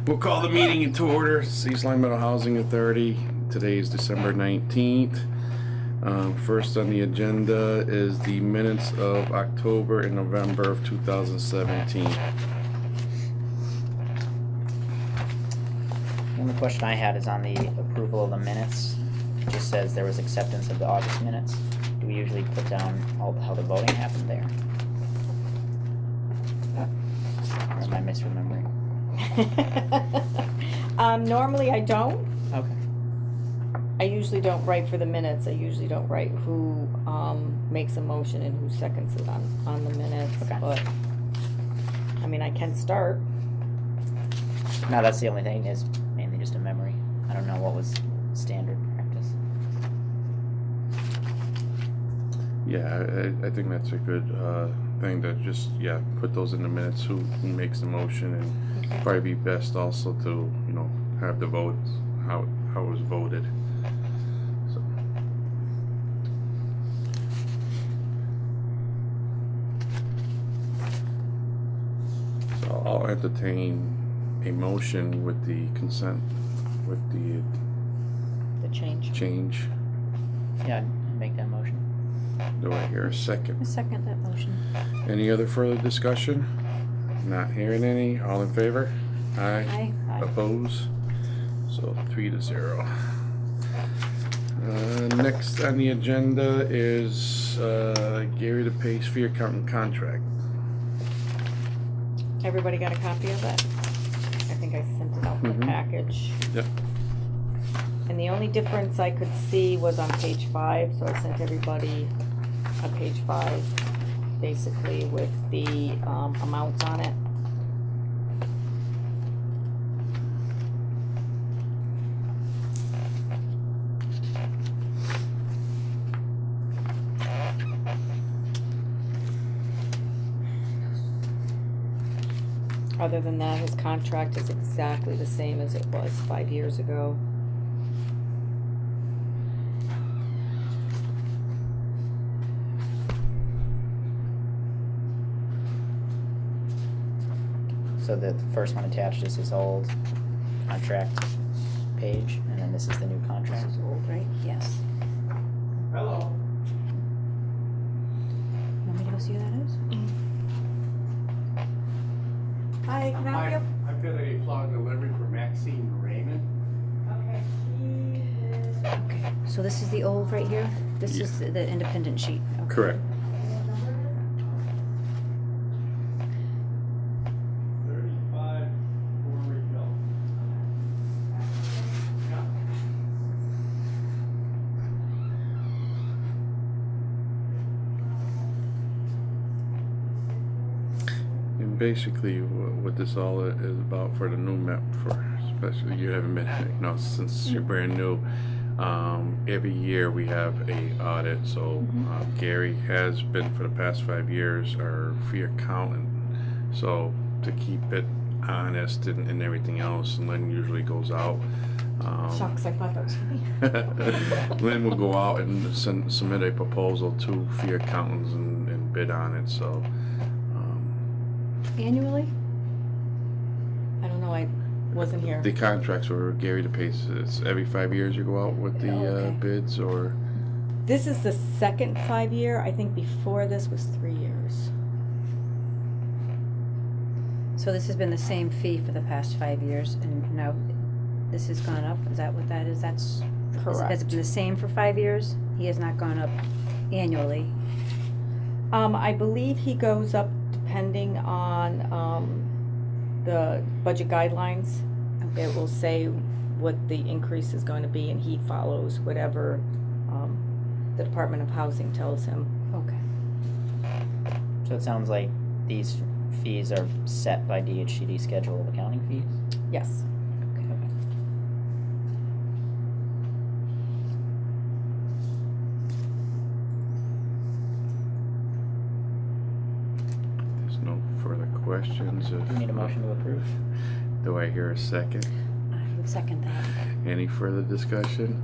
We'll call the meeting into order. East Line Meadow Housing Authority. Today is December 19th. First on the agenda is the minutes of October and November of 2017. The only question I had is on the approval of the minutes. It just says there was acceptance of the August minutes. Do we usually put down how the voting happened there? Or am I misremembering? Normally I don't. Okay. I usually don't write for the minutes. I usually don't write who makes a motion and who seconds it on the minutes. Okay. But I mean, I can start. No, that's the only thing, is mainly just a memory. I don't know what was standard practice. Yeah, I think that's a good thing to just, put those in the minutes, who makes the motion, and probably be best also to, have the votes, how it was voted. So I'll entertain a motion with the consent, with the change. Yeah, I'd make that motion. Do I hear a second? I second that motion. Any other further discussion? Not hearing any. All in favor? Aye. Aye. Oppose? So 3-0. Next on the agenda is Gary DePace fee accountant contract. Everybody got a copy of it? I think I sent it out in the package. Yep. And the only difference I could see was on page 5, so I sent everybody a page 5, basically with the amounts on it. Other than that, his contract is exactly the same as it was 5 years ago. So the first one attached is his old contract page, and then this is the new contract. This is old, right? Yes. Hello. You want me to go see who that is? Hi, can I help you? I've got a flower delivery for Maxine Raymond. Okay. So this is the old right here? This is the independent sheet. Okay. Correct. 35 Warwickville. Yeah. And basically, what this all is about for the new map, for especially you haven't been, since you're brand new. Every year we have a audit. So Gary has been for the past 5 years our fee accountant. So to keep it honest and everything else, and Lynn usually goes out. Shucks, I thought that was funny. Lynn will go out and submit a proposal to fee accountants and bid on it. So. Annually? I don't know, I wasn't here. The contracts were Gary DePace. It's every 5 years you go out with the Okay. bids, or This is the second 5-year. I think before this was 3 years. So this has been the same fee for the past 5 years, and now this has gone up? Is that what that is? Has it Correct. been the same for 5 years? He has not gone up annually. I believe he goes up depending on the budget guidelines. It will say what the increase is going to be, and he follows whatever the Department of Housing tells him. Okay. So it sounds like these fees are set by DHCD schedule of accounting fees? Yes. Okay. there's no further questions. Do you need a motion to approve? Do I hear a second? I would second that. Any further discussion?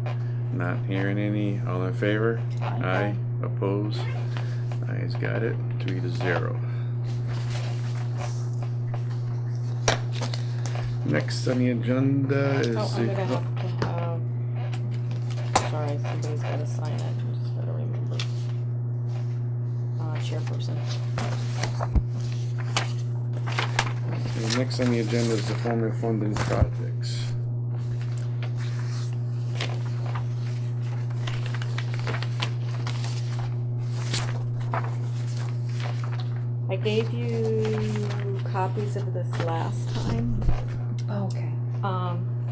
Not hearing any. All in favor? Aye. Opposed? Ayes got it. 3-0. Next on the agenda is Oh, I'm the- gonna have to, sorry, somebody's gotta sign it, I just gotta remember. Chairperson. okay, next on the agenda is the formal funding projects. I gave you copies of this last time. Oh, okay.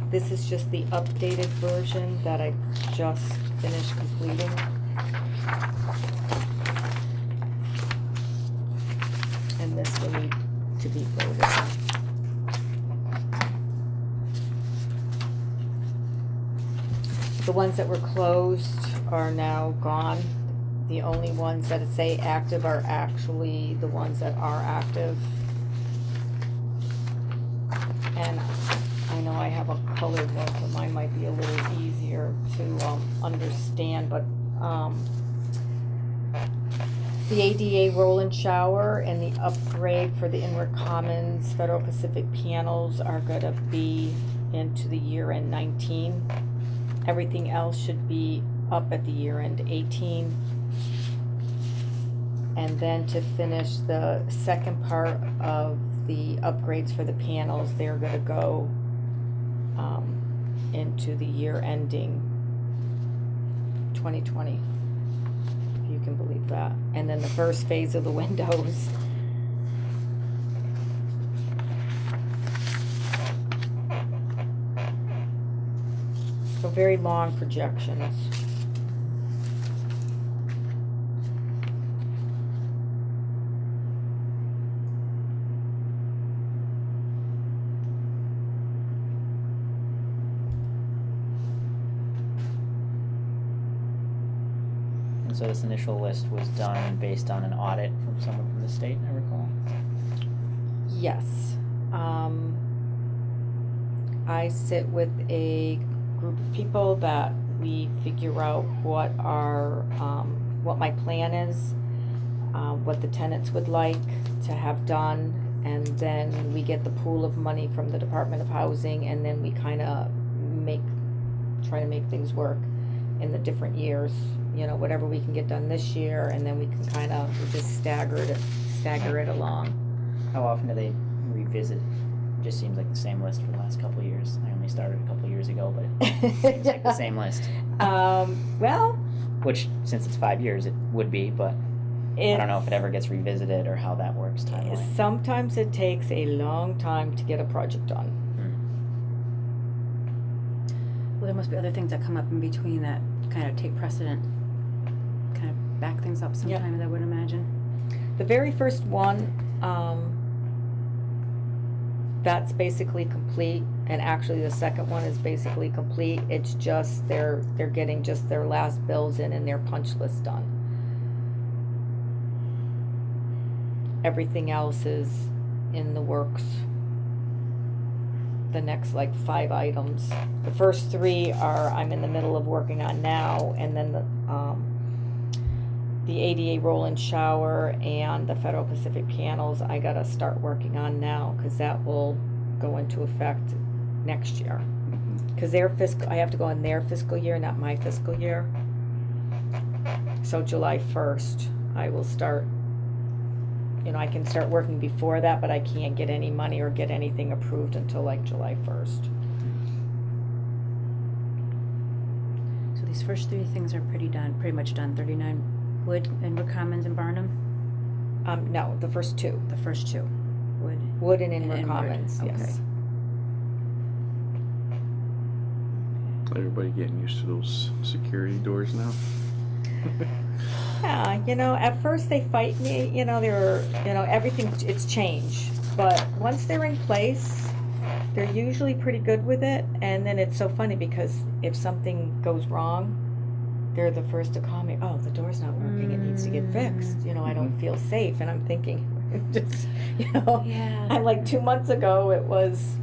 This is just the updated version that I just finished completing. And this will need to be voted on. The ones that were closed are now gone. The only ones that say active are actually the ones that are active. And I know I have a colored one, so mine might be a little easier to understand, but the ADA roll and shower and the upgrade for the Inward Commons Federal Pacific panels are gonna be into the year end 19. Everything else should be up at the year end 18. And then to finish the second part of the upgrades for the panels, they're gonna go into the year ending 2020, if you can believe that. And then the first phase of the windows. So very long projections. And so this initial list was done based on an audit from someone from the state, I recall. Yes. I sit with a group of people that we figure out what our, what my plan is, what the tenants would like to have done, and then we get the pool of money from the Department of Housing, and then we kinda try to make things work in the different years. You know, whatever we can get done this year, and then we can kinda just stagger it along. How often do they revisit? It just seems like the same list for the last couple of years. I only started a couple of years ago, but it seems like the same list. Well, Which, since it's 5 years, it would be, but I don't know if it ever gets revisited or how that works timeline. sometimes it takes a long time to get a project done. Well, there must be other things that come up in between that kind of take precedent, kind of back things up sometimes, I would imagine. The very first one, that's basically complete, and actually the second one is basically complete. It's just they're getting just their last bills in and their punch list done. Everything else is in the works. The next like 5 items. The first 3 are I'm in the middle of working on now, and then the ADA roll and shower and the Federal Pacific panels I gotta start working on now, because that will go into effect next year. Because I have to go in their fiscal year, not my fiscal year. So July 1st, I will start, you know, I can start working before that, but I can't get any money or get anything approved until like July 1st. So these first 3 things are pretty much done. 39 Wood, Inward Commons, and Barnum. No, the first 2. The first 2, Wood. Wood and Inward Inward, Commons, okay. yes. Everybody getting used to those security doors now? Yeah, you know, at first they fight me, you know, everything, it's changed. But once they're in place, they're usually pretty good with it. And then it's so funny because if something goes wrong, they're the first to call me, oh, the door's not working, it needs to get fixed. You know, I don't feel safe. And I'm thinking, just, you know, Yeah. I'm like 2 months ago, it was,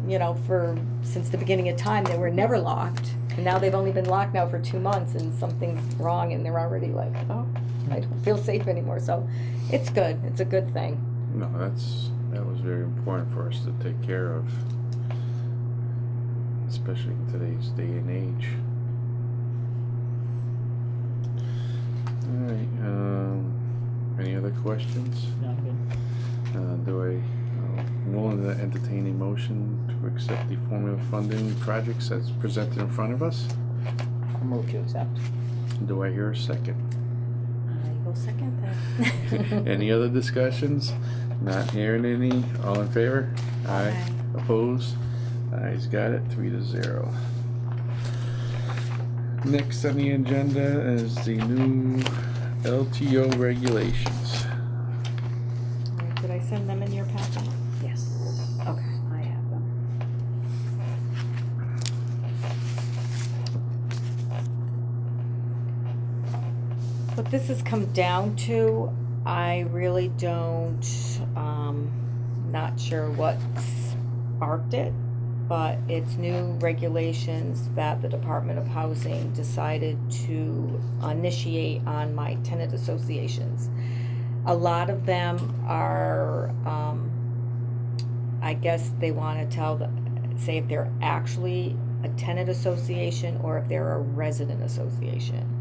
you know, since the beginning of time, they were never locked. And now they've only been locked now for 2 months, and something's wrong, and they're already like, oh, I don't feel safe anymore. So it's good. It's a good thing. No, that was very important for us to take care of. especially in today's day and age. Alright, any other questions? No, I'm good. I'm willing to entertain a motion to accept the formula funding projects as presented in front of us. I'll move to accept. Do I hear a second? I will second that. Any other discussions? Not hearing any. All in favor? Aye. Opposed? Ayes got it, 3-0. Next on the agenda is the new LTO regulations. Did I send them in your packet? Yes. Okay. I have them. What this has come down to, I really don't, not sure what sparked it, but it's new regulations that the Department of Housing decided to initiate on my tenant associations. A lot of them are, I guess they want to say if they're actually a tenant association or if they're a resident association.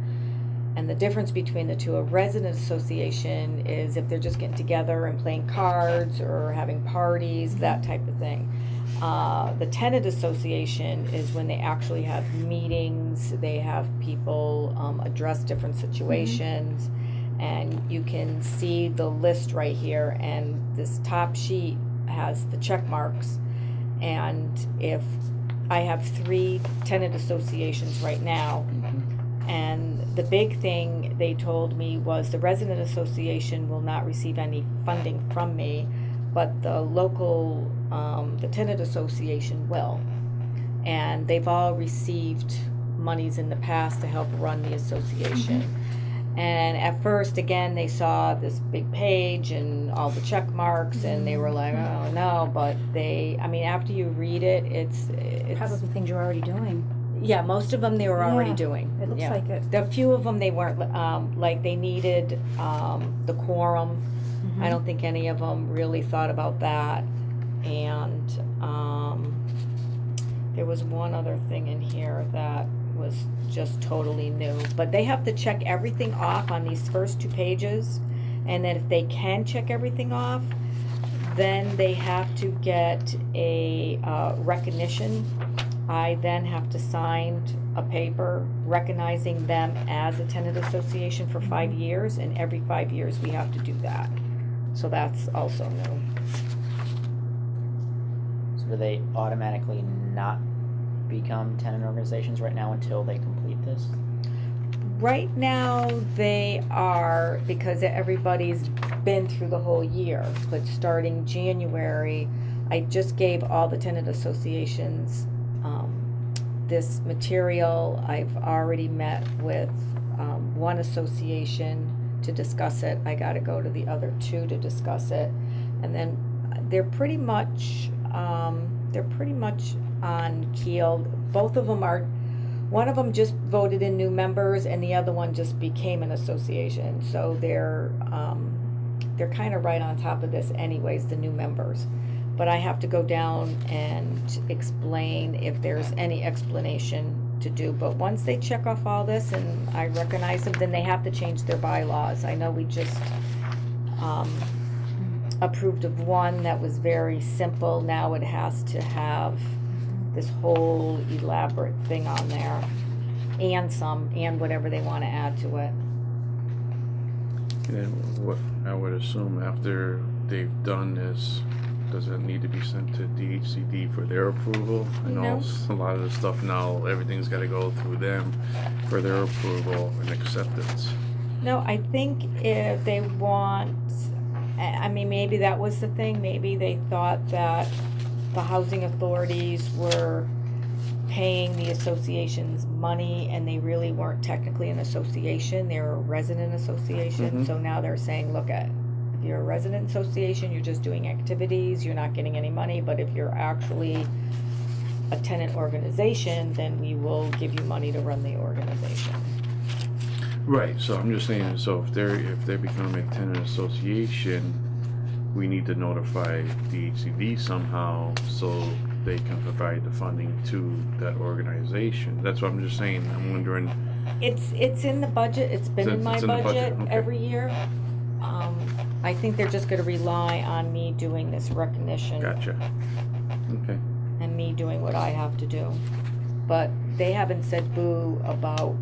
And the difference between the two, a resident association is if they're just getting together and playing cards or having parties, that type of thing. The tenant association is when they actually have meetings, they have people address different situations, and you can see the list right here, and this top sheet has the check marks. And if I have 3 tenant associations right now, and the big thing they told me was the resident association will not receive any funding from me, but the local, the tenant association will. And they've all received monies in the past to help run the association. And at first, again, they saw this big page and all the check marks, and they were like, oh no, but after you read it, it's Probably things you're already doing. yeah, most of them they were already Yeah, doing. It looks Yeah. like it. The few of them they weren't, like they needed the quorum. I don't think any of them really thought about that. And there was one other thing in here that was just totally new. But they have to check everything off on these first 2 pages. And then if they can check everything off, then they have to get a recognition. I then have to sign a paper recognizing them as a tenant association for 5 years, and every 5 years we have to do that. So that's also new. So do they automatically not become tenant organizations right now until they complete this? Right now they are, because everybody's been through the whole year, but starting January, I just gave all the tenant associations this material. I've already met with one association to discuss it. I gotta go to the other 2 to discuss it. And then they're pretty much on keel. Both of them are, one of them just voted in new members and the other one just became an association. So they're kind of right on top of this anyways, the new members. But I have to go down and explain if there's any explanation to do. But once they check off all this and I recognize them, then they have to change their bylaws. I know we just approved of one that was very simple. Now it has to have this whole elaborate thing on there, and whatever they want to add to it. And what I would assume after they've done this, does it need to be sent to DHCD for their approval? I know a lot of the stuff now, everything's got to go through them for their approval and acceptance. No, I think if they want, maybe that was the thing. Maybe they thought that the housing authorities were paying the association's money and they really weren't technically an association. They're a resident association. So now they're saying, look, if you're a resident association, you're just doing activities, you're not getting any money. But if you're actually a tenant organization, then we will give you money to run the organization. Right, so I'm just saying, so if they become a tenant association, we need to notify DHCD somehow, so they can provide the funding to that organization. That's what I'm just saying. I'm wondering. It's in the budget, it's been in my It's in the budget, budget okay. every year. I think they're just gonna rely on me doing this recognition. Gotcha. Okay. And me doing what I have to do. But they haven't said boo about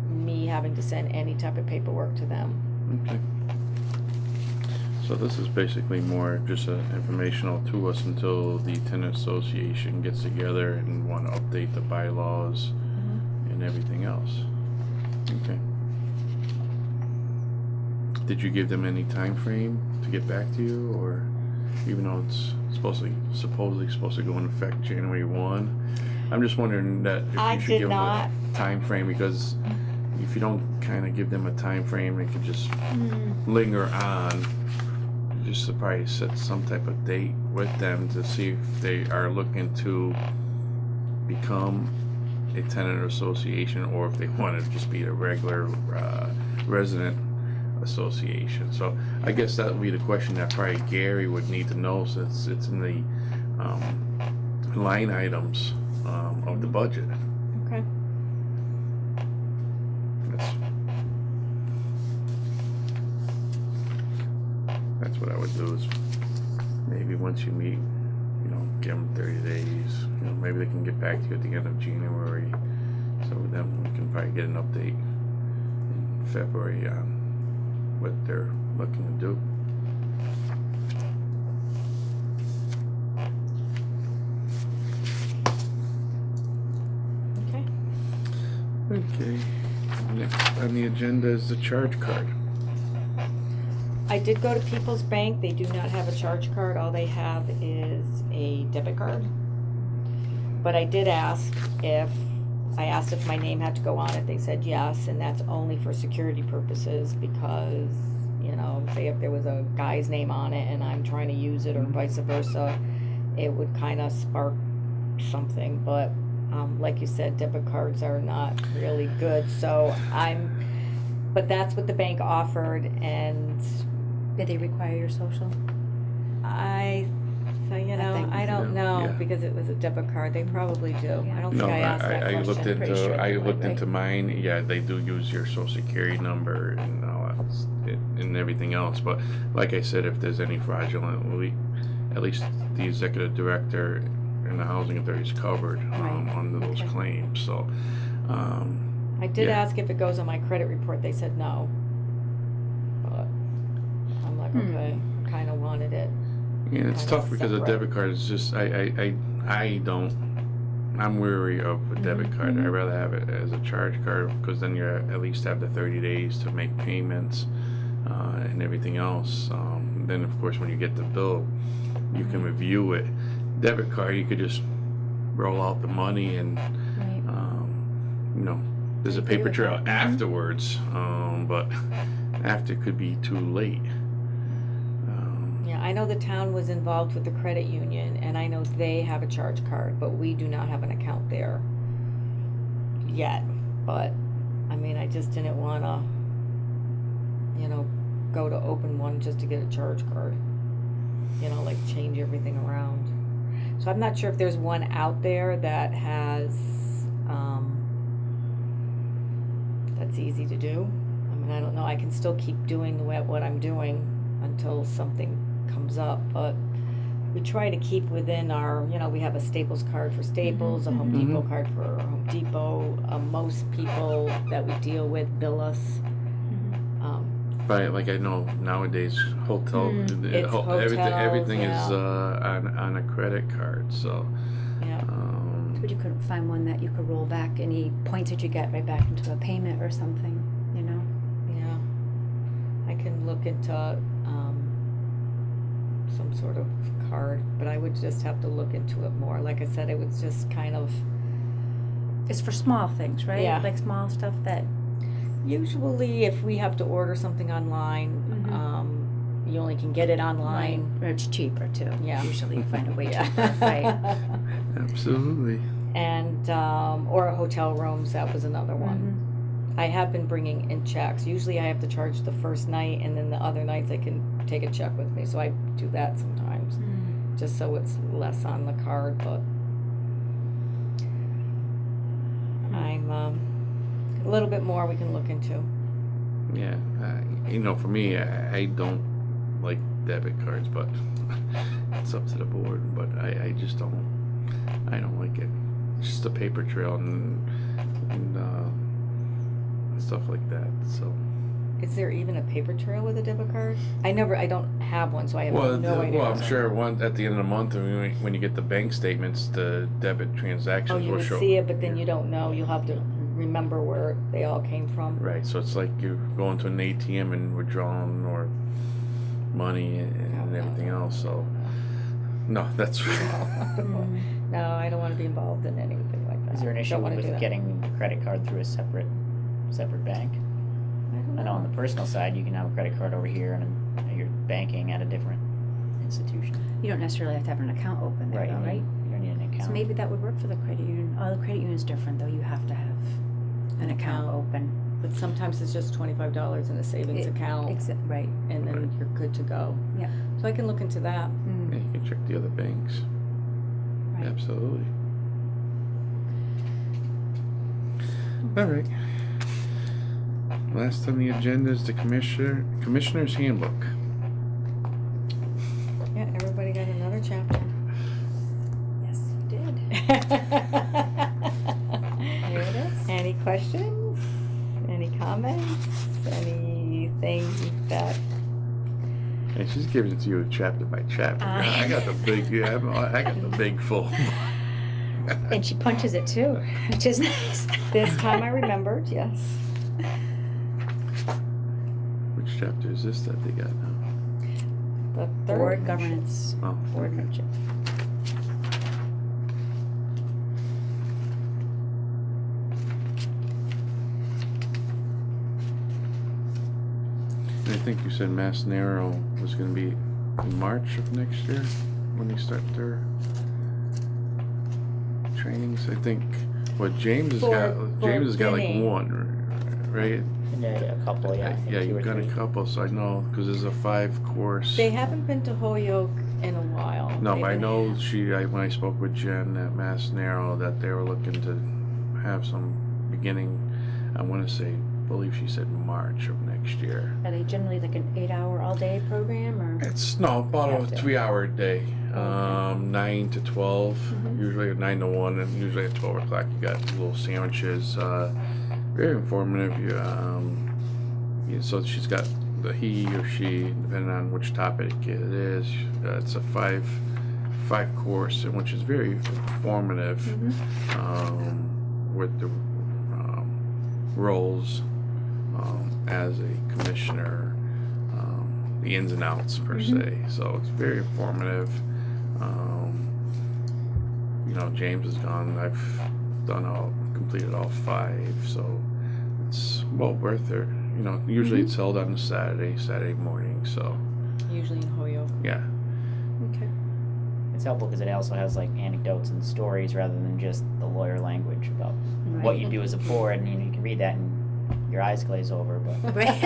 me having to send any type of paperwork to them. Okay. So this is basically more just informational to us until the tenant association gets together and want to update the bylaws and everything else. Okay. Did you give them any time frame to get back to you, or even though it's supposedly supposed to go in effect January 1? I'm just wondering that if I you should did give them not. a time frame, because if you don't kind of give them a time frame, it could just linger on. You just probably set some type of date with them to see if they are looking to become a tenant association, or if they want to just be a regular resident association. So I guess that would be the question that probably Gary would need to know, since it's in the line items of the budget. Okay. That's what I would do, is maybe once you meet, give them 30 days. Maybe they can get back to you at the end of January, so then we can probably get an update in February on what they're looking to do. Okay. Okay, next on the agenda is the charge card. I did go to People's Bank. They do not have a charge card. All they have is a debit card. But I did ask if my name had to go on it. They said yes, and that's only for security purposes, because, say if there was a guy's name on it and I'm trying to use it, or vice versa, it would kind of spark something. But like you said, debit cards are not really good. But that's what the bank offered, and Did they require your social? I think don't so, know, yeah. because it was a debit card. They probably do. I don't think No, I asked that I question. looked Pretty into sure I they would, looked right? into mine. Yeah, they do use your social security number and all that and everything else. But like I said, if there's any fraudulent, at least the executive director and the housing authority is covered under those claims. So I did yeah. ask if it goes on my credit report. They said no. But I'm like, okay, kind of wanted it. Yeah, it's Kinda tough because a separate. debit card is just I'm weary of a debit card. I'd rather have it as a charge card, because then you at least have the 30 days to make payments and everything else. Then of course when you get the bill, you can review it. Debit card, you could just roll out the money and there's a I agree paper with trail that. afterwards, but after could be too late. Yeah, I know the town was involved with the credit union, and I know they have a charge card, but we do not have an account there yet. But I mean, I just didn't want to, go to open one just to get a charge card. Like change everything around. So I'm not sure if there's one out there that has that's easy to do. I mean, I don't know. I can still keep doing what I'm doing until something comes up, but we try to keep within our, we have a Staples card for Staples, a Home Depot card for Home Depot. Most people that we deal with bill us. Right, like I know nowadays hotel, It's everything hotels, is on a credit card. So Yeah. But you couldn't find one that you could roll back any points that you get right back into a payment or something, Yeah. I can look into some sort of card, but I would just have to look into it more. Like I said, it was just kind of, It's for small things, right? Yeah. Like small stuff that. usually if we have to order something online, you only can get it online. Or it's cheaper too. Yeah. Usually you find a way Yeah. cheaper, right? absolutely. And, or hotel rooms, that was another one. I have been bringing in checks. Usually I have to charge the first night, and then the other nights I can take a check with me. So I do that sometimes, just so it's less on the card. But I'm, a little bit more we can look into. Yeah, for me, I don't like debit cards, but it's up to the board. But I just don't. I don't like it. It's just a paper trail and stuff like that. So. Is there even a paper trail with a debit card? I don't have one, so I have no idea. Well, I'm sure at the end of the month, when you get the bank statements, the debit transactions Oh, you will would show. see it, but then you don't know. You'll have to remember where they all came from. Right, so it's like you're going to an ATM and withdrawing or money and everything else. So, no, that's No, I don't want to be involved in anything like that. Is there an issue Don't wanna do with that. getting a credit card through a separate bank? I know on the personal side, you can have a credit card over here and you're banking at a different institution. You don't necessarily have to have an account open there, though, right? You don't need an account. So maybe that would work for the credit union. Oh, the credit union's different, though. You have to have an account open. But sometimes it's just $25 in a savings account, Right. and then you're good to go. Yeah. So I can look into that. Yeah, you can check the other banks. Right. Absolutely. All right. Last on the agenda is the Commissioner's Handbook. Yeah, everybody got another chapter. Yes, you did. Here it is. Any questions? Any comments? Anything that? And she's giving it to you chapter by chapter. I got the big, I got the big full. And she punches it too, which is nice. This time I remembered, yes. Which chapter is this that they got now? The third. Board governance. Oh, Board okay. membership. And I think you said Mass Narrow was going to be in March of next year when they start their trainings. I think James has got like Vinny. one, right? And a couple, yeah. I think Yeah, two or you've got a three. couple, so I know because there's a 5-course. They haven't been to Holyoke in a while. No, They've but I been- know when I spoke with Jen at Mass Narrow that they were looking to have some beginning. I want to say, I believe she said March of next year. Are they generally like an 8-hour all-day program, or? It's about You a have to- 3-hour day, Okay. 9 to 12, Mhm. usually 9 to 1, and usually at 12 o'clock you got little sandwiches. Very informative. So she's got he or she, depending on which topic it is. It's a 5-course, which is very informative with the roles as a commissioner, the ins and outs per se. So it's very informative. James is gone. I've completed all 5, so it's well worth it. Usually it's held on a Saturday morning. So Usually in Holyoke. yeah. Okay. It's helpful because it also has like anecdotes and stories rather than just the lawyer language about what you do as a board, and you can read that and your eyes glaze over. But Right.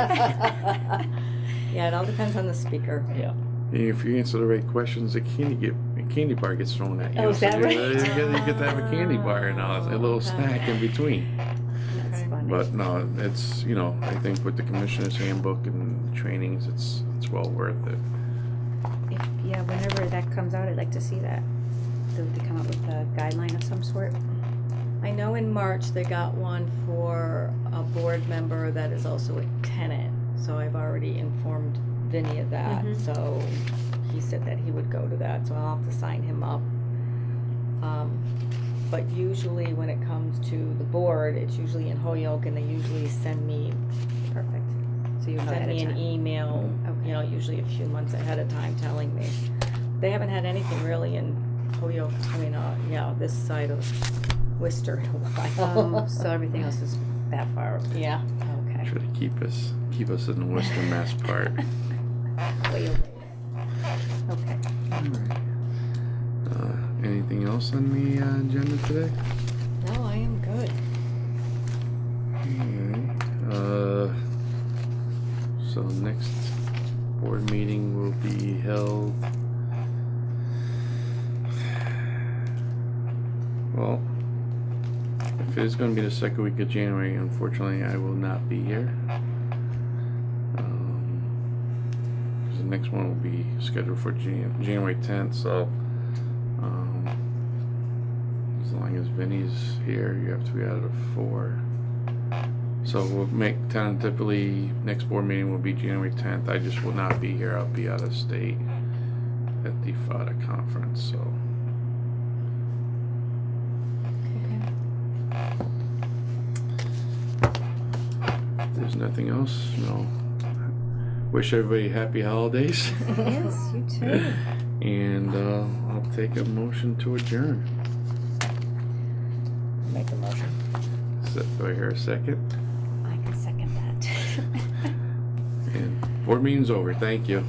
Yeah, it all depends on the speaker. yeah, If you answer the right questions, a candy bar gets thrown at you. Oh, is that right? You get to have a candy bar and a little snack in between. That's Okay. funny. But no, it's I think with the Commissioner's Handbook and trainings, it's well worth it. Whenever that comes out, I'd like to see that. Do they come up with a guideline of some sort? I know in March they got one for a board member that is also a tenant. So I've already informed Vinny of that. Mhm. So he said that he would go to that. So I'll have to sign him up. But usually when it comes to the board, it's usually in Holyoke, and they usually send me Perfect. So you know ahead an of time. email. Okay. Usually a few months ahead of time, telling me. They haven't had anything really in Holyoke. This side of Worcester in a while. So everything else is that far. Yeah. Okay. Try to keep us in the Western Mass part. Way away. Okay. Anything else on the agenda today? No, I am good. Alright. So next board meeting will be held. If it is going to be the second week of January, unfortunately, I will not be here. 'Cause the next one will be scheduled for January 10th, so as long as Vinny's here, you have to be out of 4. So we'll make tentatively next board meeting will be January 10th. I just will not be here. I'll be out of state at the FADA conference, so. If there's nothing else, no. Wish everybody happy holidays. Yes, you too. And I'll take a motion to adjourn. Make the motion. Do I hear a second? I can second that. And board meeting's over. Thank you.